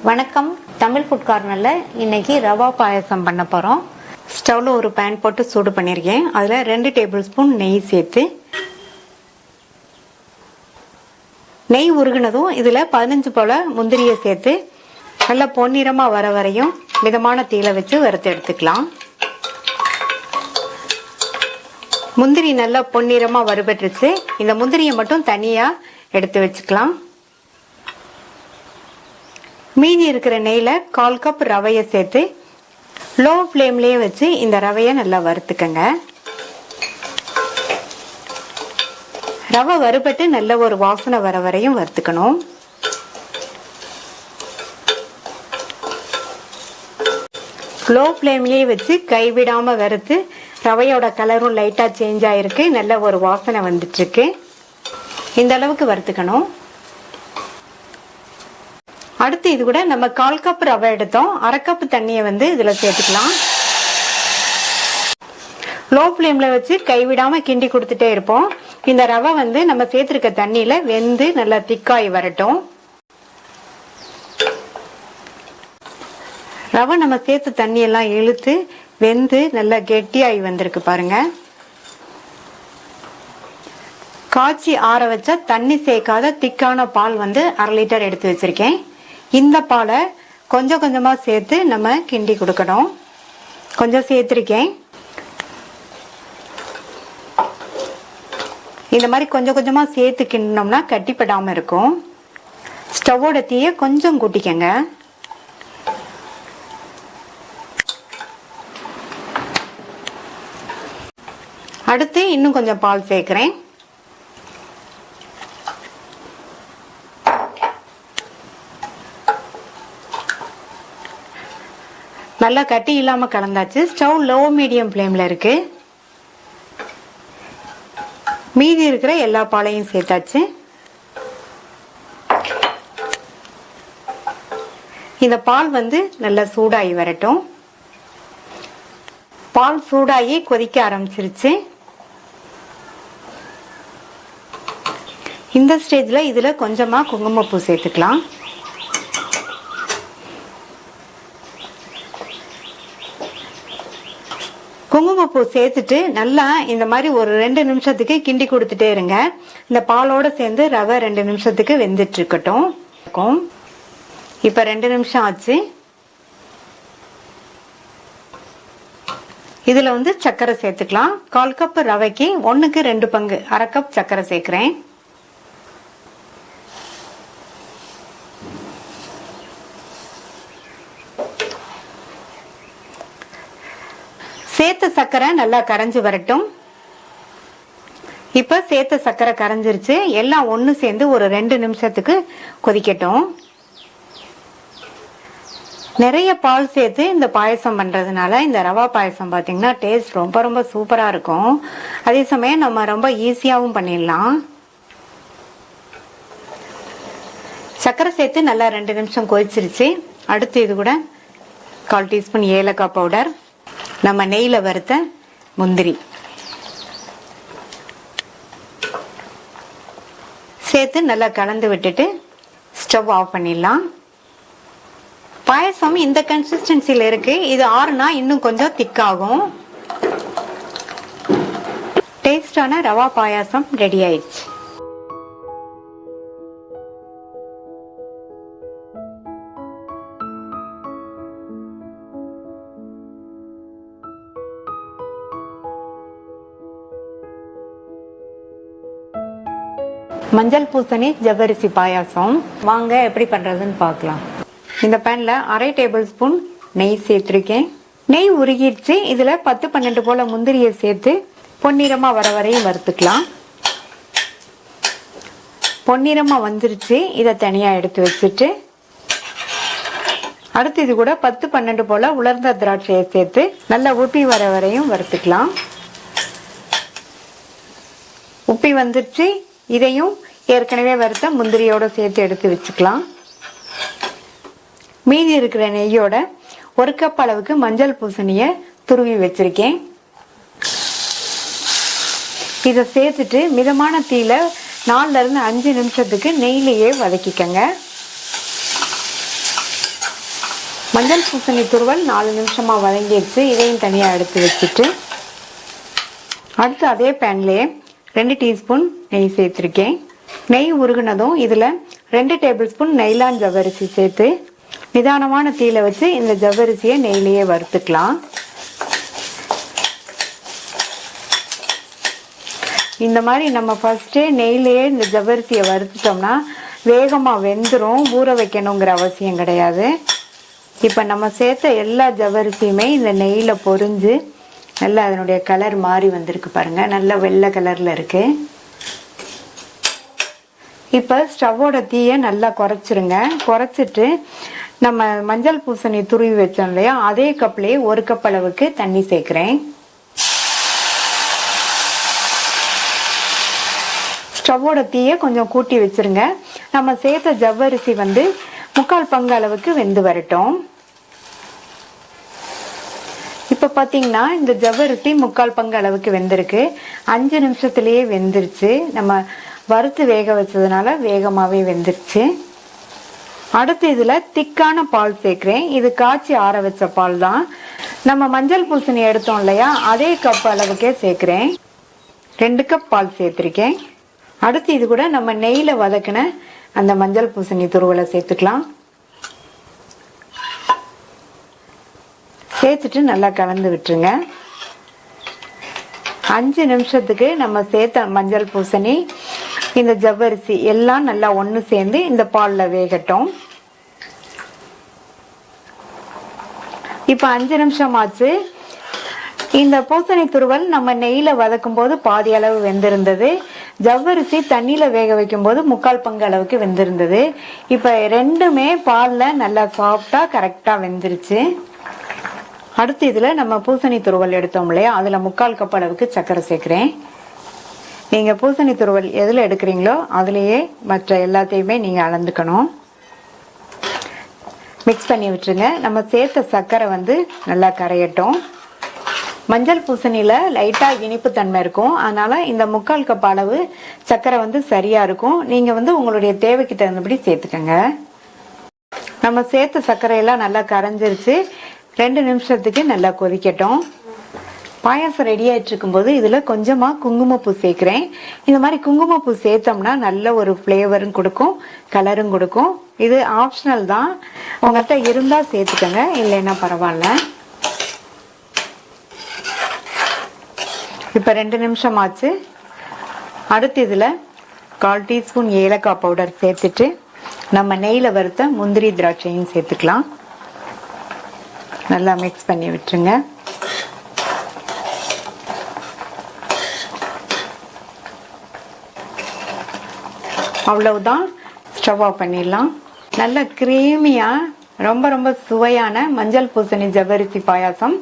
வணக்கம். தமிழ் ஃபுட் கார்னர்ல இன்னைக்கு ரவா பாயாசம் பண்ண போறோம். ஸ்டவ்ல ஒரு பேன் போட்டு சூடு பண்ணிருக்கேன். அதுல 2 டேபிள் ஸ்பூன் நெய் சேர்த்து நெய் உருகுனதும் இதுல 15 போல முந்திரியை சேர்த்து நல்லா பொன்னிறமா வர வரையும் மிதமான தீயில வச்சு வறுத்து எடுத்துக்கலாம். முந்திரி நல்லா பொன்னிறமா வறுபட்டுருச்சு. இந்த முந்திரியை மட்டும் தனியா எடுத்து வச்சுக்கலாம். மீதி இருக்கிற நெய்ல 1/4 கப் ரவையை சேர்த்து லோ ஃப்ளேம்லயே வச்சு இந்த ரவையை நல்லா வறுத்துக்கங்க. ரவை வறுபட்டு நல்ல ஒரு வாசனை வர வரையும் வறுத்துக்கணும். லோ ஃப்ளேம்லயே வச்சு கைவிடாம வறுத்து ரவையோட கலரும் லைட்டா சேஞ்ச் ஆயிருக்கு. நல்ல ஒரு வாசனை வந்துட்டு இருக்கு. இந்த அளவுக்கு வறுத்துக்கணும். அடுத்து இது கூட நம்ம 1/4 கப் ரவை எடுத்தோம். 1/2 கப் தண்ணியை இதுல சேர்த்துக்கலாம். லோ ஃப்ளேம்ல வச்சு கைவிடாம கிண்டி கொடுத்துட்டே இருப்போம். இந்த ரவை நம்ம சேர்த்திருக்க தண்ணியில வெந்து நல்லா திக்காய் வரட்டும். ரவை நம்ம சேர்த்து தண்ணி எல்லாம் இழுத்து வெந்து நல்லா கெட்டியாகி வந்திருக்கு பாருங்க. காய்ச்சி ஆற வச்ச தண்ணி சேர்க்காத திக்கான பால் 1/2 லிட்டர் எடுத்து வச்சிருக்கேன். இந்த பாலை கொஞ்சம் கொஞ்சமா சேர்த்து நம்ம கிண்டி கொடுக்கணும். கொஞ்சம் சேர்த்திருக்கேன். இந்த மாதிரி கொஞ்சம் கொஞ்சமா சேர்த்து கிண்டினோம்னா கட்டிப்படாம இருக்கும். ஸ்டவ்வோட தீயை கொஞ்சம் கூட்டிக்கங்க. அடுத்து இன்னும் கொஞ்சம் பால் சேர்க்கிறேன். நல்லா கட்டி இல்லாம கலந்தாச்சு. ஸ்டவ் லோ மீடியம் ஃப்ளேம்ல இருக்கு. மீதி இருக்கிற எல்லா பாலையும் சேர்த்தாச்சு. இந்த பால் நல்லா சூடாகி வரட்டும். பால் சூடாகி கொதிக்க ஆரம்பிச்சிருச்சு. இந்த ஸ்டேஜ்ல இதுல கொஞ்சமா குங்குமப்பூ சேர்த்துக்கலாம். குங்குமப்பூ சேர்த்துட்டு நல்லா இந்த மாதிரி ஒரு 2 நிமிஷத்துக்கு கிண்டி கொடுத்துட்டே இருங்க. இந்த பாலோட சேர்ந்து ரவை 2 நிமிஷத்துக்கு வெந்துட்டு இருக்கட்டும். இப்ப 2 நிமிஷம் ஆச்சு. இதுல சர்க்கரை சேர்த்துக்கலாம். 1/4 கப் ரவைக்கு 1க்கு 2 பங்கு 1/2 கப் சர்க்கரை சேர்க்கிறேன். சேர்த்த சர்க்கரை நல்லா கரைஞ்சு வரட்டும். இப்ப சேர்த்த சர்க்கரை கரைஞ்சிருச்சு. எல்லாம் ஒண்ணு சேர்ந்து ஒரு 2 நிமிஷத்துக்கு கொதிக்கட்டும். நிறைய பால் சேர்த்து இந்த பாயசம் பண்றதுனால இந்த ரவா பாயசம் பாத்தீங்கன்னா டேஸ்ட் ரொம்ப ரொம்ப சூப்பரா இருக்கும். அதே சமயம் நம்ம ரொம்ப ஈஸியாவும் பண்ணிடலாம். சர்க்கரை சேர்த்து நல்லா 2 நிமிஷம் கொதிச்சிருச்சு. அடுத்து இது கூட 1/4 டீஸ்பூன் ஏலக்காய் பவுடர், நம்ம நெய்ல வறுத்த முந்திரி சேர்த்து நல்லா கலந்து விட்டுட்டு ஸ்டவ் ஆஃப் பண்ணிடலாம். பாயசம் இந்த கன்சிஸ்டன்சில இருக்கு. இது ஆறுனா இன்னும் கொஞ்சம் திக்காகும். டேஸ்டான ரவா பாயாசம் ரெடி ஆயிடுச்சு. மஞ்சள் பூசணி ஜவ்வரிசி பாயாசம் வாங்க எப்படி பண்றதுன்னு பார்க்கலாம். இந்த பேன்ல 1/2 டேபிள் ஸ்பூன் நெய் சேர்த்திருக்கேன். நெய் உருகிடுச்சு. இதுல 10-12 போல முந்திரியை சேர்த்து பொன்னிறமா வர வரையும் வறுத்துக்கலாம். பொன்னிறமா வந்துருச்சு. இதை தனியா எடுத்து வச்சுட்டு அடுத்து இது கூட 10-12 போல உலர்ந்த திராட்சையை சேர்த்து நல்லா உப்பி வர வரையும் வறுத்துக்கலாம். உப்பி வந்துருச்சு. இதையும் ஏற்கனவே வறுத்த முந்திரியோட சேர்த்து எடுத்து வச்சுக்கலாம். மீதி இருக்கிற நெய்யோட 1 கப் அளவுக்கு மஞ்சள் பூசணிய துருவி வச்சிருக்கேன். இதை சேர்த்துட்டு மிதமான தீயில 4 to 5 நிமிஷத்துக்கு நெய்யிலேயே வதக்கிக்கங்க. மஞ்சள் பூசணி துருவல் 4 நிமிஷமா வதங்கிடுச்சு. இதையும் தனியா எடுத்து வச்சுட்டு அடுத்து அதே பேன்லயே 2 டீஸ்பூன் நெய் சேர்த்திருக்கேன். நெய் உருகுனதும் இதுல 2 டேபிள் ஸ்பூன் நைலான் ஜவ்வரிசி சேர்த்து நிதானமான தீயில வச்சு இந்த ஜவ்வரிசியை நெய்லயே வறுத்துக்கலாம். இந்த மாதிரி நம்ம ஃபர்ஸ்டே நெய்லயே இந்த ஜவ்வரிசியை வறுத்துட்டோம்னா வேகமா வெந்துரும். ஊற வைக்கணுங்கிற அவசியம் கிடையாது. இப்ப நம்ம சேர்த்த எல்லா ஜவ்வரிசியுமே இந்த நெய்ல பொரிஞ்சு நல்லா அதனுடைய கலர் மாறி வந்திருக்கு பாருங்க. நல்ல வெள்ளை கலர்ல இருக்கு. இப்ப ஸ்டவ்வோட தீயை நல்லா குறைச்சிருங்க. குறைச்சிட்டு நம்ம மஞ்சள் பூசணி துருவி வச்சோம் இல்லையா, அதே கப்லயே 1 கப் அளவுக்கு தண்ணி சேர்க்கிறேன். ஸ்டவ்வோட தீயை கொஞ்சம் கூட்டி வச்சிருங்க. நம்ம சேர்த்த ஜவ்வரிசி வந்து 3/4 பங்கு அளவுக்கு வெந்து வரட்டும். இப்ப பாத்தீங்கன்னா இந்த ஜவ்வரிசி 3/4 பங்கு அளவுக்கு வெந்திருக்கு. 5 நிமிஷத்திலேயே வெந்துருச்சு. நம்ம வறுத்து வேக வச்சதுனால வேகமாவே வெந்துருச்சு. அடுத்து இதுல திக்கான பால் சேர்க்கிறேன். இது காய்ச்சி ஆற வச்ச பால் தான். நம்ம மஞ்சள் பூசணி எடுத்தோம் இல்லையா, அதே கப் அளவுக்கே சேர்க்கிறேன். 2 கப் பால் சேர்த்திருக்கேன். அடுத்து இது கூட நம்ம நெய்ல வதக்கின அந்த மஞ்சள் பூசணி துருவலை சேர்த்துக்கலாம். சேர்த்துட்டு நல்லா கலந்து விட்டுருங்க. 5 நிமிஷத்துக்கு நம்ம சேர்த்த மஞ்சள் பூசணி இந்த ஜவ்வரிசி எல்லாம் நல்லா ஒண்ணு சேர்ந்து இந்த பால்ல வேகட்டும். இப்ப 5 நிமிஷம் ஆச்சு. இந்த பூசணி துருவல் நம்ம நெய்ல வதக்கும் போது பாதி அளவு வெந்திருந்தது. ஜவ்வரிசி தண்ணியில வேக வைக்கும் போது 3/4 பங்கு அளவுக்கு வெந்திருந்தது. இப்ப ரெண்டுமே பால்ல நல்லா சாஃப்டா கரெக்டா வெந்துருச்சு. அடுத்து இதுல நம்ம பூசணி துருவல் எடுத்தோம் இல்லையா, அதுல 3/4 கப் அளவுக்கு சர்க்கரை சேர்க்கிறேன். நீங்க பூசணி துருவல் எதுல எடுக்கிறீங்களோ அதுலயே மற்ற எல்லாத்தையுமே நீங்க அளந்துக்கணும். மிக்ஸ் பண்ணி விட்டுருங்க. நம்ம சேர்த்த சர்க்கரை வந்து நல்லா கரையட்டும். மஞ்சள் பூசணியில லைட்டா இனிப்பு தன்மை இருக்கும். அதனால இந்த 3/4 கப் அளவு சர்க்கரை வந்து சரியா இருக்கும். நீங்க வந்து உங்களுடைய தேவைக்கு தகுந்தபடி சேர்த்துக்கங்க. நம்ம சேர்த்த சர்க்கரையெல்லாம் நல்லா கரைஞ்சிருச்சு. 2 நிமிஷத்துக்கு நல்லா கொதிக்கட்டும். பாயாசம் ரெடி ஆயிட்டு இருக்கும் போது இதுல கொஞ்சமா குங்குமப்பூ சேர்க்கிறேன். இந்த மாதிரி குங்குமப்பூ சேர்த்தோம்னா நல்ல ஒரு ஃபிளேவரும் கொடுக்கும், கலரும் கொடுக்கும். இது ஆப்ஷனல் தான். உங்கள்கிட்ட இருந்தா சேர்த்துக்கங்க, இல்லைன்னா பரவாயில்ல. இப்ப 2 நிமிஷம் ஆச்சு. அடுத்து இதுல 1/4 டீஸ்பூன் ஏலக்காய் பவுடர் சேர்த்துட்டு நம்ம நெய்ல வறுத்த முந்திரி திராட்சையும் சேர்த்துக்கலாம். நல்லா மிக்ஸ் பண்ணி விட்டுருங்க. அவ்வளவுதான், ஸ்டவ் ஆஃப் பண்ணிடலாம். நல்ல கிரீமியா ரொம்ப ரொம்ப சுவையான மஞ்சள் பூசணி ஜவ்வரிசி பாயாசம்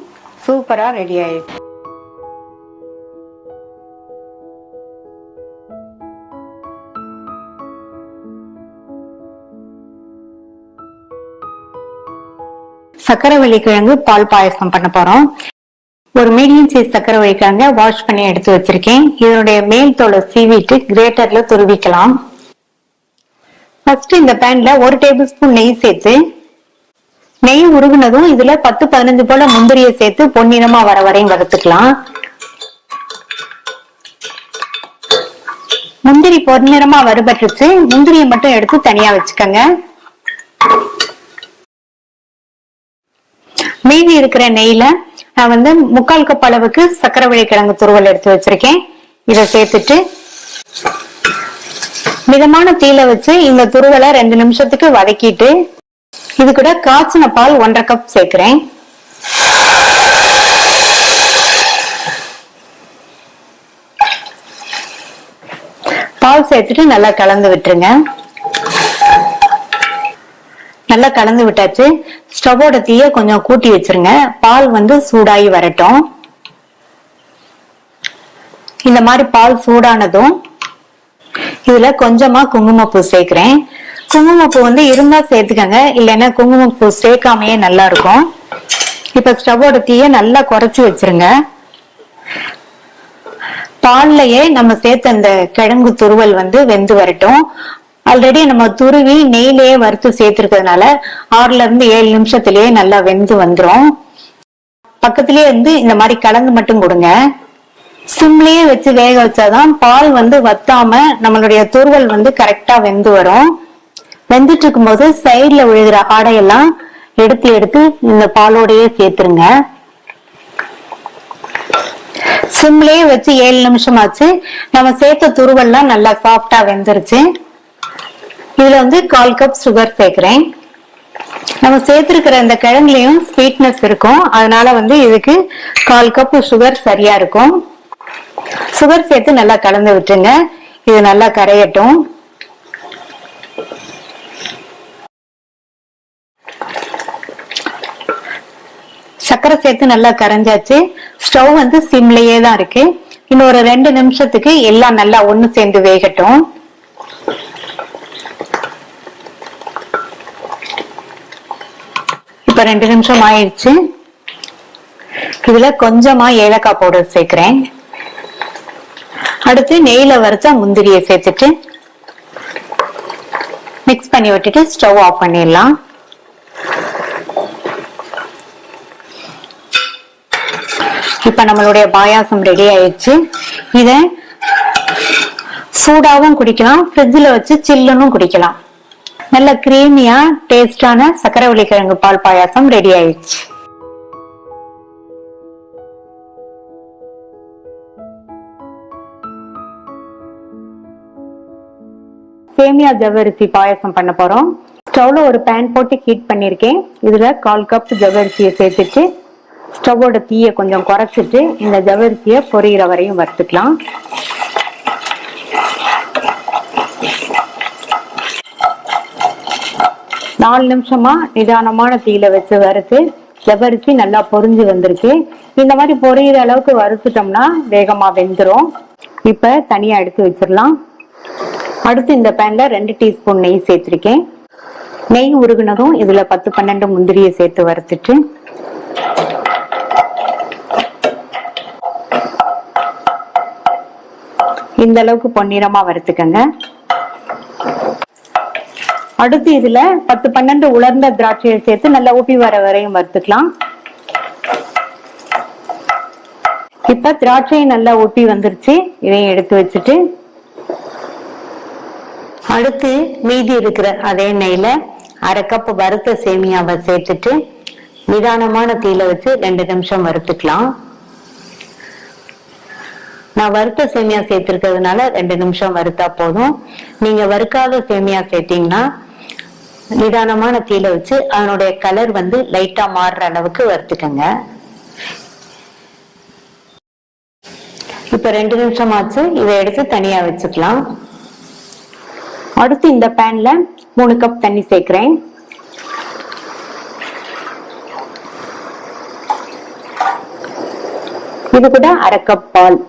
சூப்பரா ரெடி ஆயிடுச்சு. சக்கரவள்ளி கிழங்கு பால் பாயசம் பண்ண போறோம். ஒரு மீடியம் சைஸ் சக்கரவள்ளி கிழங்க வாஷ் பண்ணி எடுத்து வச்சிருக்கேன். இதனுடைய மேல் தோலை சீவிட்டு கிரேட்டர்ல துருவிக்கலாம். ஃபர்ஸ்ட் இந்த பேன்ல 1 டேபிள் ஸ்பூன் நெய் சேர்த்து, நெய் உருகுனதும் இதுல 10-15 போல முந்திரியை சேர்த்து பொன்னிறமா வர வரையும் வறுத்துக்கலாம். முந்திரி பொன்னிறமா வறுபட்டுச்சு. முந்திரியை மட்டும் எடுத்து தனியா வச்சுக்கோங்க. மீதி இருக்கிற நெய்ல நான் வந்து 3/4 கப் அளவுக்கு சக்கரவள்ளி கிழங்கு துருவல் எடுத்து வச்சிருக்கேன். இதை சேர்த்துட்டு மிதமான தீயில வச்சு இந்த துருவலை 2 நிமிஷத்துக்கு வதக்கிட்டு இது கூட காய்ச்சின பால் 1/2 கப் சேர்க்கிறேன். பால் சேர்த்துட்டு நல்லா கலந்து விட்டுருங்க. நல்லா கலந்து விட்டாச்சு. ஸ்டவோட தீய கொஞ்சம் கூட்டி வச்சிருங்க. பால் வந்து சூடாகி வரட்டும். இந்த மாதிரி பால் சூடானதும் இதுல கொஞ்சமா குங்குமப்பூ சேர்க்கிறேன். குங்குமப்பூ வந்து இருந்தா சேர்த்துக்கங்க, இல்லைன்னா குங்குமப்பூ சேர்க்காமையே நல்லா இருக்கும். இப்ப ஸ்டவோட தீய நல்லா குறைச்சு வச்சிருங்க. பால்லயே நம்ம சேர்த்த அந்த கிழங்கு துருவல் வந்து வெந்து வரட்டும். ஆல்ரெடி நம்ம துருவி நெய்லயே வறுத்து சேர்த்திருக்கிறதுனால 6ல இருந்து 7 நிமிஷத்திலேயே நல்லா வெந்து வந்துரும். பக்கத்திலேயே இருந்து இந்த மாதிரி கலந்து மட்டும் கொடுங்க. சிம்லயே வச்சு வேக வச்சாதான் பால் வத்தாம நம்மளுடைய துருவல் கரெக்டா வெந்து வரும். வெந்துட்டு இருக்கும் போது சைட்ல விழுகிற ஆடையெல்லாம் எடுத்து எடுத்து இந்த பாலோடையே சேர்த்துருங்க. சிம்லயே வச்சு 7 நிமிஷம் ஆச்சு. நம்ம சேர்த்த துருவெல்லாம் நல்லா சாஃப்டா வெந்துருச்சு. இதுல 1/4 கப் சுகர் சேர்க்கிறேன். நம்ம சேர்த்திருக்கிற இந்த கிழங்குலயும் ஸ்வீட்னஸ் இருக்கும், அதனால இதுக்கு 1/4 கப் சுகர் சரியா இருக்கும். சுகர் சேர்த்து நல்லா கலந்து விட்டுருங்க. இது நல்லா கரையட்டும். சர்க்கரை சேர்த்து நல்லா கரைஞ்சாச்சு. ஸ்டவ் சிம்லயே தான் இருக்கு. இன்னும் ஒரு 2 நிமிஷத்துக்கு எல்லாம் நல்லா ஒண்ணு சேர்ந்து வேகட்டும். இப்ப 2 நிமிஷம் ஆயிடுச்சு. இதுல கொஞ்சமா ஏலக்காய் பவுடர் சேர்க்கிறேன். அடுத்து நெய்ல வறுத்த முந்திரியை சேர்த்துட்டு மிக்ஸ் பண்ணி விட்டுட்டு ஸ்டவ் ஆஃப் பண்ணிடலாம். இப்ப நம்மளுடைய பாயாசம் ரெடி ஆயிடுச்சு. இத சூடாவும் குடிக்கலாம், ஃப்ரிட்ஜ்ல வச்சு சில்லுன்னு குடிக்கலாம். நல்ல கிரீமியா டேஸ்டான சக்கரவள்ளி கிழங்கு பால் பாயாசம் ரெடி ஆயிடுச்சு. சேமியா ஜவ்வரிசி பாயாசம் பண்ண போறோம். ஸ்டவ்ல ஒரு பேன் போட்டு ஹீட் பண்ணிருக்கேன். இதுல 1/4 கப் ஜவ்வரிசியை சேர்த்துட்டு ஸ்டவோட தீயை கொஞ்சம் குறைச்சிட்டு இந்த ஜவ்வரிசியை பொரியிற வரையும் வறுத்துக்கலாம். நாலு நிமிஷமா நிதானமான தீயில வச்சு வறுத்து ஜவ்வரிசி நல்லா பொரிஞ்சு வந்திருக்கு. இந்த மாதிரி பொரியிற அளவுக்கு வறுத்துட்டோம்னா வேகமா வெந்துடும். இப்ப தனியா எடுத்து வச்சிடலாம். அடுத்து இந்த பேன்ல 2 டீஸ்பூன் நெய் சேர்த்திருக்கேன். நெய் உருகுனதும் இதுல 10-12 முந்திரியை சேர்த்து வறுத்துட்டு இந்த அளவுக்கு பொன்னிறமா வறுத்துக்கங்க. அடுத்து இதுல 10-12 உலர்ந்த திராட்சையை சேர்த்து நல்லா ஊப்பி வர வரையும் வறுத்துக்கலாம். இப்ப திராட்சை நல்லா ஊப்பி வந்துருச்சு. இதையும் எடுத்து வச்சுட்டு அடுத்து மீதி இருக்கிற அதே நெய்ல 1/2 கப் வறுத்த சேமியாவை சேர்த்துட்டு நிதானமான தீயில வச்சு 2 நிமிஷம் வறுத்துக்கலாம். நான் வறுத்த சேமியா சேர்த்திருக்கிறதுனால 2 நிமிஷம் வறுத்தா போதும். நீங்க வறுக்காத சேமியா சேர்த்தீங்கன்னா நிதானமான தீயில வச்சு அதனுடைய கலர் லைட்டா மாறுற அளவுக்கு வறுத்துக்கங்க. இப்ப 2 நிமிஷம் ஆச்சு. இதை எடுத்து தனியா வச்சுக்கலாம். அடுத்து இந்த பேன்ல 3 கப் தண்ணி சேர்க்கிறேன். இது கூட 1/2 கப் பால்.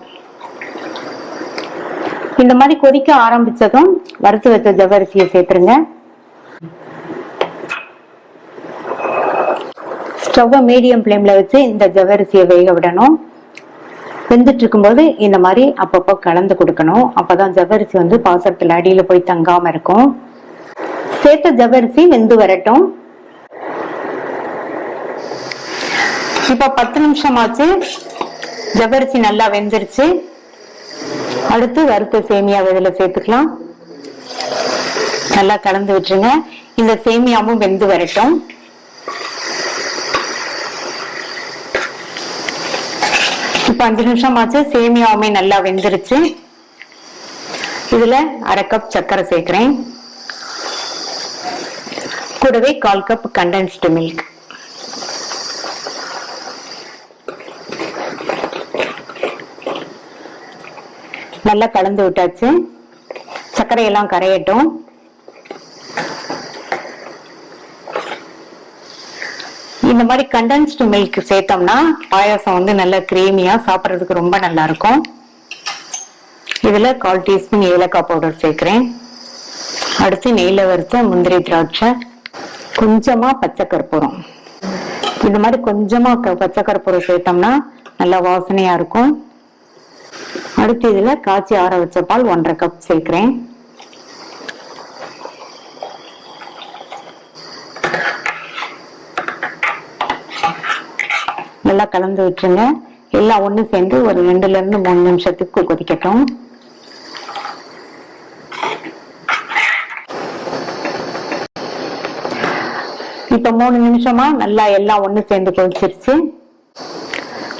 இந்த மாதிரி கொதிக்க ஆரம்பிச்சதும் வறுத்து வச்ச ஜவ்வரிசியை சேர்த்துருங்க. ஸ்டவ் மீடியம் ஃப்ளேம்ல வச்சு இந்த ஜவ்வரிசியை வேக விடணும். வெந்துட்டு இருக்கும்போது இந்த மாதிரி அப்பப்போ கலந்து கொடுக்கணும். அப்பதான் ஜவ்வரிசி பாத்திரத்துல அடியில போய் தங்காம இருக்கும். சேர்த்த ஜவ்வரிசி வெந்து வரட்டும். இப்ப 10 நிமிஷம் ஆச்சு. ஜவ்வரிசி நல்லா வெந்துருச்சு. அடுத்து வறுத்த சேமியா இதுல சேர்த்துக்கலாம். நல்லா கலந்து விட்டுருங்க. இந்த சேமியாவும் வெந்து வரட்டும். இப்ப 5 நிமிஷம் ஆச்சு. சேமியாவுமே நல்லா வெந்துருச்சு. இதுல 1/2 கப் சர்க்கரை சேர்க்கிறேன். கூடவே 1/4 கப் கண்டென்ஸ்டு மில்க். நல்லா கலந்து விட்டாச்சு. சர்க்கரையெல்லாம் கரையட்டும். இந்த மாதிரி கண்டென்ஸ்டு மில்க் சேர்த்தோம்னா பாயாசம் நல்ல கிரீமியா சாப்பிட்றதுக்கு ரொம்ப நல்லா இருக்கும். இதுல 1/4 டீஸ்பூன் ஏலக்காய் பவுடர் சேர்க்கிறேன். அடுத்து நெய்ல வறுத்த முந்திரி திராட்சை, கொஞ்சமா பச்சை கற்பூரம். இந்த மாதிரி கொஞ்சமா பச்சை கற்பூரம் சேர்த்தோம்னா நல்லா வாசனையா இருக்கும். அடுத்து இதுல காய்ச்சி ஆற வச்ச பால் 1/2 கப் சேர்க்கிறேன். நல்லா கலந்து விட்டுருங்க. எல்லாம் ஒண்ணு சேர்ந்து ஒரு 2 to 3 நிமிஷத்துக்கு கொதிக்கட்டும். இப்ப 3 நிமிஷமா நல்லா எல்லாம் ஒண்ணு சேர்ந்து கொதிச்சிருச்சு.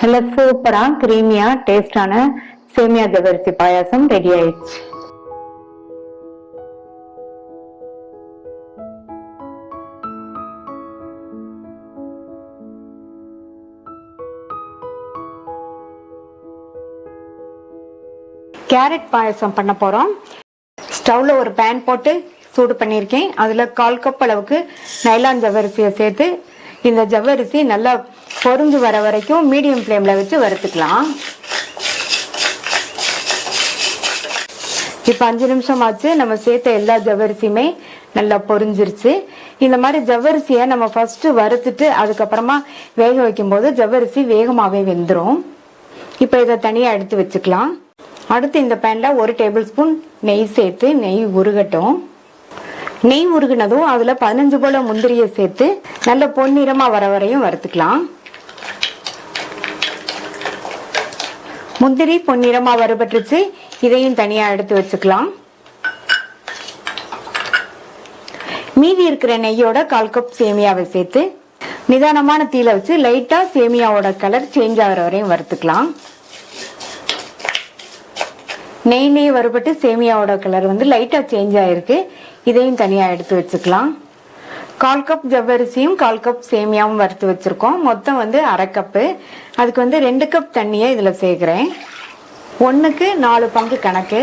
நல்ல சூப்பரா கிரீமியா டேஸ்டான சேமியா ஜவ்வரிசி பாயாசம் ரெடி ஆயிடுச்சு. கேரட் பாயாசம் பண்ண போறோம். ஸ்டவ்ல ஒரு பேன் போட்டு சூடு பண்ணியிருக்கேன். அதுல 1/4 கப் அளவுக்கு நைலான் ஜவ்வரிசியை சேர்த்து இந்த ஜவ்வரிசி நல்லா பொரிஞ்சு வர வரைக்கும் மீடியம் ஃப்ளேம்ல வச்சு வறுத்துக்கலாம். இப்ப 5 நிமிஷம் ஆச்சு. நம்ம சேர்த்த எல்லா ஜவ்வரிசியுமே நல்லா பொரிஞ்சிருச்சு. இந்த மாதிரி ஜவ்வரிசியை நம்ம ஃபர்ஸ்ட் வறுத்துட்டு அதுக்கப்புறமா வேக வைக்கும் போது ஜவ்வரிசி வேகமாவே வெந்துடும். இப்ப இதை தனியா எடுத்து வச்சுக்கலாம். அடுத்து இந்த பேன்ல 1 டேபிள் ஸ்பூன் நெய் சேர்த்து நெய் உருகட்டும். நெய் உருகினதும் அதுல 15 போல முந்திரியை சேர்த்து நல்ல பொன்னிறமா வர வரையும் வறுத்துக்கலாம். முந்திரி பொன்னிறமா வறுபட்டுருச்சு. இதையும் தனியா எடுத்து வச்சுக்கலாம். மீதி இருக்கிற நெய்யோட 1/4 கப் சேமியாவை சேர்த்து நிதானமான தீயில வச்சு லைட்டா சேமியாவோட கலர் சேஞ்ச் ஆகிற வரையும் வறுத்துக்கலாம். நெய் வறுபட்டு சேமியாவோட கலர் லைட்டா சேஞ்ச் ஆயிருக்கு. இதையும் தனியா எடுத்து வச்சுக்கலாம். 1/4 கப் ஜவ்வரிசியும் 1/4 கப் சேமியாவும் வறுத்து வச்சிருக்கோம். மொத்தம் 1/2 கப்பு. அதுக்கு 2 கப் தண்ணியை இதுல சேர்க்கிறேன். 1க்கு 4 பங்கு கணக்கு.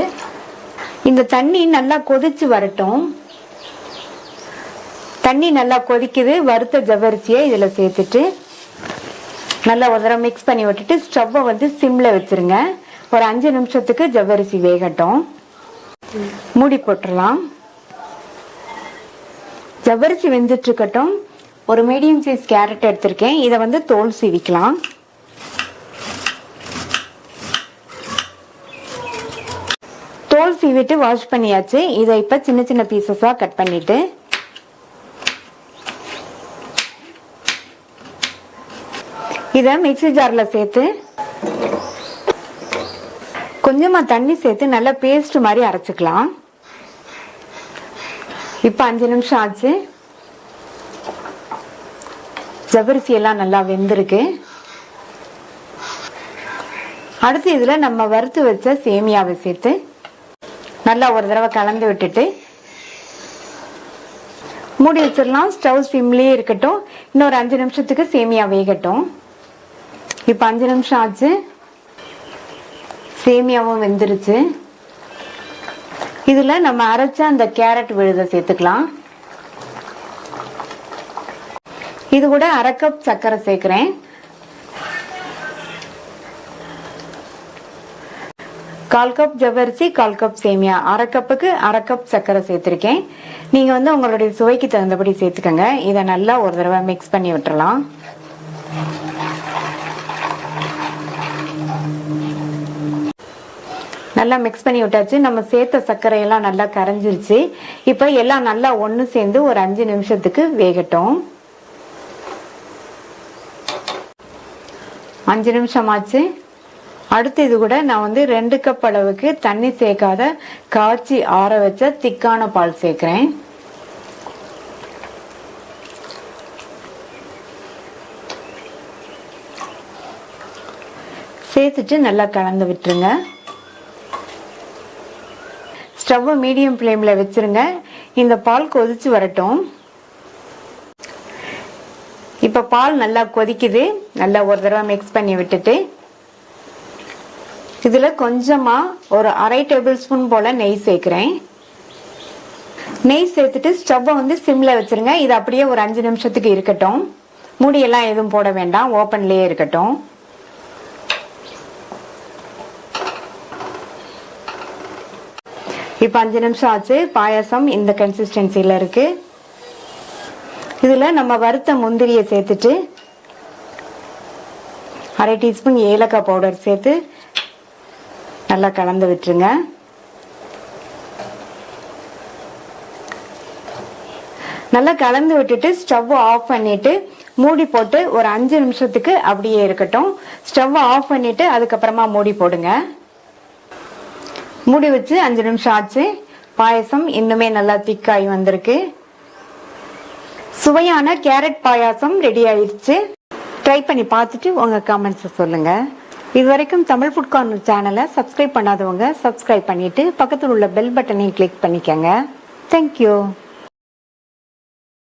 இந்த தண்ணி நல்லா கொதிச்சு வரட்டும். தண்ணி நல்லா கொதிக்குது. வறுத்த ஜவ்வரிசியை இதுல சேர்த்துட்டு நல்லா ஒரு தடவை மிக்ஸ் பண்ணி விட்டுட்டு ஸ்டவ்வை சிம்ல வச்சிருங்க. ஒரு 5 நிமிஷத்துக்கு ஜவ்வரிசி வேகட்டும். மூடி போட்டுடலாம். ஜவ்வரிசி வெந்துட்டு இருக்கட்டும். ஒரு மீடியம் சைஸ் கேரட் எடுத்திருக்கேன். இதை தோல் சீவிக்கலாம். தோல் சீவிட்டு வாஷ் பண்ணியாச்சு. இதை இப்ப சின்ன சின்ன பீசஸா கட் பண்ணிட்டு இத மிக்ஸி ஜார்ல சேர்த்து கொஞ்சமா தண்ணி சேர்த்து நல்லா பேஸ்ட் மாதிரி அரைச்சுக்கலாம். இப்ப 5 நிமிஷம் ஆச்சு. ஜவ்வரிசி எல்லாம் நல்லா வெந்திருக்கு. அடுத்து இதுல நம்ம வறுத்து வச்ச சேமியாவை சேர்த்து நல்லா ஒரு தடவை கலந்து விட்டுட்டு மூடி வச்சிடலாம். ஸ்டவ் சிம்லயே இருக்கட்டும். இன்னொரு 5 நிமிஷத்துக்கு சேமியா வேகட்டும். இப்ப 5 நிமிஷம் ஆச்சு. சேமியாவும் வெந்துருச்சு. இதுல நம்ம அரைச்ச அந்த கேரட் விழுத சேர்த்துக்கலாம். இது கூட 1/2 கப் சர்க்கரை சேர்க்கிறேன். 1/4 கப் ஜவ்வரிசி 1/4 கப் சேமியா 1/2 கப்புக்கு 1/2 கப் சர்க்கரை சேர்த்திருக்கேன். நீங்க உங்களுடைய சுவைக்கு தகுந்தபடி சேர்த்துக்கங்க. இதை நல்லா ஒரு தடவை மிக்ஸ் பண்ணி விட்டுறலாம். நல்லா மிக்ஸ் பண்ணி விட்டாச்சு. நம்ம சேர்த்த சர்க்கரை எல்லாம் நல்லா கரைஞ்சிருச்சு. இப்ப எல்லாம் நல்லா ஒண்ணு சேர்ந்து ஒரு 5 நிமிஷத்துக்கு வேகட்டும். 5 நிமிஷம் ஆச்சு. அடுத்து இது கூட நான் 2 கப் அளவுக்கு தண்ணி சேர்க்காத காய்ச்சி ஆற வச்ச திக்கான பால் சேர்க்கிறேன். சேர்த்துட்டு நல்லா கலந்து விட்டுருங்க. ஸ்டவ் மீடியம் ஃப்ளேம்ல வச்சிருங்க. இந்த பால் கொதிச்சு வரட்டும். இப்ப பால் நல்லா கொதிக்குது. நல்லா ஒரு தடவை மிக்ஸ் பண்ணி விட்டுட்டு இதுல கொஞ்சமா ஒரு 1/2 டேபிள் ஸ்பூன் போல நெய் சேர்க்கிறேன். நெய் சேர்த்துட்டு ஸ்டவ்வை சிம்ல வச்சிருங்க. இது அப்படியே ஒரு 5 நிமிஷத்துக்கு இருக்கட்டும். மூடியெல்லாம் எதுவும் போட வேண்டாம். ஓப்பன்லயே இருக்கட்டும். இப்ப 5 நிமிஷம் ஆச்சு. பாயாசம் இந்த கன்சிஸ்டன்சில இருக்கு. இதுல நம்ம வறுத்த முந்திரியை சேர்த்துட்டு 1/2 டீஸ்பூன் ஏலக்காய் பவுடர் சேர்த்து நல்லா கலந்து விட்டுருங்க. நல்லா கலந்து விட்டுட்டு ஸ்டவ் ஆஃப் பண்ணிட்டு மூடி போட்டு ஒரு 5 நிமிஷத்துக்கு அப்படியே இருக்கட்டும். ஸ்டவ் ஆஃப் பண்ணிட்டு அதுக்கப்புறமா மூடி போடுங்க. மூடி வச்சு 5 நிமிஷம் ஆச்சு. பாயசம் இன்னுமே நல்லா திக்காய் வந்திருக்கு. சுவையான கேரட் பாயாசம் ரெடி ஆயிடுச்சு. ட்ரை பண்ணி பார்த்துட்டு உங்க கமெண்ட்ஸ் சொல்லுங்க. இதுவரைக்கும் தமிழ் ஃபுட் கார்னர் சேனலை சப்ஸ்கிரைப் பண்ணாதவங்க சப்ஸ்கிரைப் பண்ணிட்டு பக்கத்தில் உள்ள பெல் பட்டனையும் கிளிக் பண்ணிக்கங்க. தேங்க்யூ.